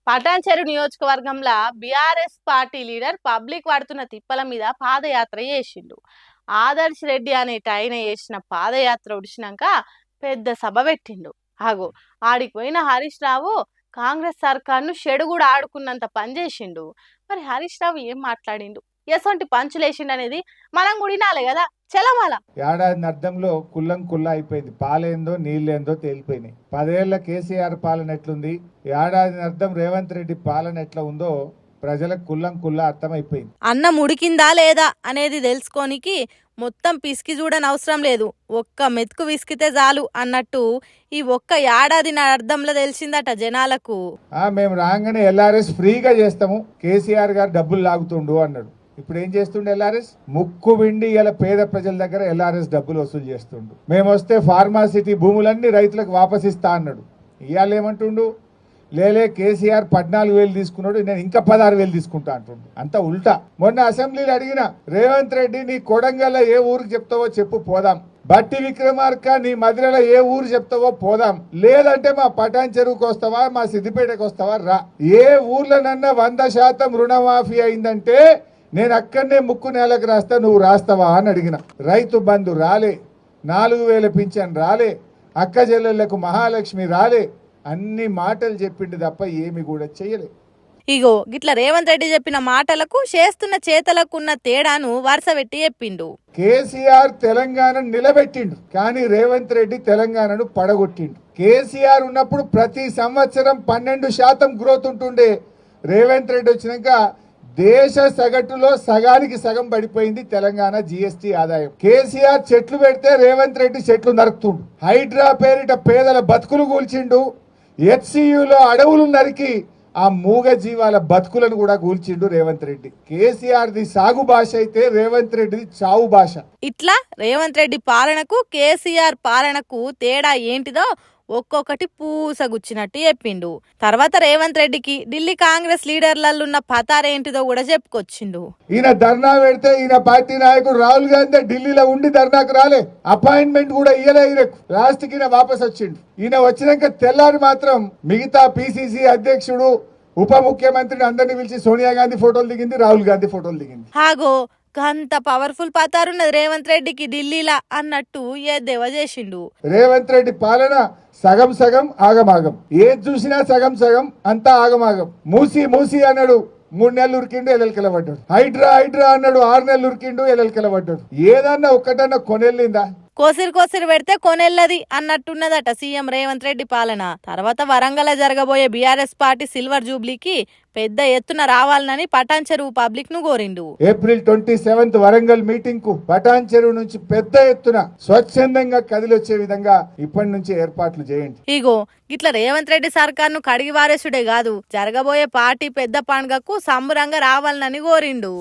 పటాన్చెరు నియోజకవర్గంలో BRS party leader public పడుతున్న తిప్పల మీద పాదయాత్ర చేసిండు. ఆదర్శ్ రెడ్డి అనేట ఆయన చేసిన పాదయాత్ర ఉడిచినాక పెద్ద సభ పెట్టిండు. ఆగో ఆడికి పోయిన హరీష్ రావు కాంగ్రెస్ సర్కార్ను షెడు కూడా ఆడుకున్నంత పని చేసిండు. మరి హరీష్ రావు ఏం మాట్లాడిండు, ఎసొంటి పంచులేసిండు అనేది మనం కూడా వినాలి కదా. చలమాల ఏడాది అర్థంలో కుల్లం కుల్ల అయిపోయింది. పాలేందో నీళ్ళేందో తేలిపోయినాయి. 10 ఏళ్ల కేసీఆర్ పాలన ఎట్లుంది, ఏడాది అర్థం రేవంత్ రెడ్డి పాలన ఎట్లా ఉందో ప్రజలకు కుల్లం కుల్ల అర్థమైపోయింది. అన్నం ఉడికిందా లేదా అనేది తెలుసుకోనికి మొత్తం పిసికి చూడని అవసరం లేదు, ఒక్క మెతుకు విసికితే చాలు అన్నట్టు ఈ ఒక్క ఏడాది అర్థంలో తెలిసిందట జనాలకు. మేము రాగానే ఎల్ఆర్ఎస్ ఫ్రీగా చేస్తాము, కేసీఆర్ గారు డబ్బులు లాగుతుండు అన్నాడు. ఇప్పుడు ఏం చేస్తుండే ఎల్ఆర్ఎస్? ముక్కు విండి ఇలా పేద ప్రజల దగ్గర ఎల్ఆర్ఎస్ డబ్బులు వసూలు చేస్తుండు. మేము వస్తే ఫార్మాసిటీ భూములన్నీ రైతులకు వాపసిస్తా అన్నాడు. ఇవాళ ఏమంటుండు? లేలే కేసీఆర్ 14,000 తీసుకున్నాడు, నేను ఇంకా 16,000 తీసుకుంటా అంటుండు. అంతా ఉల్టా. మొన్న అసెంబ్లీలో అడిగిన, రేవంత్ రెడ్డి నీ కొడంగల్ ఏ ఊరికి చెప్తావో చెప్పు పోదాం, బట్టి విక్రమార్క నీ మధురలో ఏ ఊరు చెప్తావో పోదాం, లేదంటే మా పటాన్చెరువుకు వస్తావా, మా సిద్దిపేటకు వస్తావా రా. ఏ ఊర్లోనన్నా 100% రుణమాఫీ అయిందంటే నేను అక్కడనే ముక్కు నేలకు రాస్తా, నువ్వు రాస్తావా అని అడిగిన. రైతు బంధు రాలే, 4,000 పింఛన్ రాలే, అక్క చెల్లెళ్లకు మహాలక్ష్మి రాలే, అన్ని మాటలు చెప్పిండు తప్ప ఏమి కూడా చెయ్యలే. ఇగో గిట్ల రేవంత్ రెడ్డి చెప్పిన మాటలకు చేస్తున్న చేతలకు ఉన్న తేడాను వరుస పెట్టి చెప్పిండు. కేసీఆర్ తెలంగాణ నిలబెట్టిండు, కానీ రేవంత్ రెడ్డి తెలంగాణను పడగొట్టిండు. కేసీఆర్ ఉన్నప్పుడు ప్రతి సంవత్సరం 12% గ్రోత్ ఉంటుండే. రేవంత్ రెడ్డి వచ్చినాక దేశ సగటులో సగానికి సగం పడిపోయింది తెలంగాణ జీఎస్టీ ఆదాయం. కేసీఆర్ చెట్లు పెడితే రేవంత్ రెడ్డి చెట్లు నరుకుతుండు. హైడ్రా పేరిట పేదల బతుకులు కూల్చిండు. హెచ్సియులో అడవులు నరికి ఆ మూగ జీవాల బతుకులను కూడా కూల్చిండు రేవంత్ రెడ్డి. కేసీఆర్ ది సాగు భాష అయితే రేవంత్ రెడ్డిది చావు భాష. ఇట్లా రేవంత్ రెడ్డి పాలనకు కేసీఆర్ పాలనకు తేడా ఏంటిదో ఒక్కొక్కటి పూసగుచ్చినట్టు చెప్పిండు. తర్వాత రేవంత్ రెడ్డికి ఢిల్లీ కాంగ్రెస్ లీడర్లన్న పతారేంటిదో కూడా చెప్పుకొచ్చిండు. ఈయన ధర్నా పెడితే ఈయన పార్టీ నాయకుడు రాహుల్ గాంధీ ఢిల్లీలో ఉండి ధర్నాకు రాలే, అపాయింట్మెంట్ కూడా ఇయ్యలే. ఈయనకు లాస్ట్ కి వాపస్ వచ్చిండు. ఈయన వచ్చినాక తెల్లారి మాత్రం మిగతా పిసిసి అధ్యక్షుడు ఉప ముఖ్యమంత్రిని అందరినీ పిలిచి సోనియా గాంధీ ఫోటోలు దిగింది, రాహుల్ గాంధీ ఫోటోలు దిగింది. హాగో అంత పవర్ఫుల్ పతారున్నది రేవంత్ రెడ్డికి ఢిల్లీలా అన్నట్టు ఎద్దేవా చేసిండు. రేవంత్ రెడ్డి పాలన సగం సగం ఆగమాగం, ఏది చూసినా సగం సగం, అంతా ఆగమాగం. మూసి మూసి అన్నాడు, 3 నెలలు ఉరికిండు, ఎల్లెలకెళ్ళ పడ్డాడు. హైడ్రా హైడ్రా అన్నాడు, 6 నెలలు ఉరికిండు, ఎల్లెలకెళ్ళ పడ్డాడు. ఏదన్నా ఒక్కటన్నా కొనెళ్ళిందా? కోసిరి పెడితే కొనెల్లది అన్నట్టున్నదట సీఎం రేవంత్ రెడ్డి పాలన. తర్వాత వరంగల్ జరగబోయే బీఆర్ఎస్ పార్టీ సిల్వర్ జూబ్లీకి పెద్ద ఎత్తున రావాలని పటాన్చెరువు పబ్లిక్ ను కోరిండు. ఏప్రిల్ 27 వరంగల్ మీటింగ్ కు పటాన్చెరువు నుంచి పెద్ద ఎత్తున స్వచ్ఛందంగా కదిలొచ్చే విధంగా ఇప్పటి నుంచి ఏర్పాట్లు చేయండి. ఇగో ఇట్లా రేవంత్ రెడ్డి సర్కార్ ను కడిగి వారేసుడే కాదు, జరగబోయే పార్టీ పెద్ద పండుగకు సంబరంగా రావాలని కోరిండు.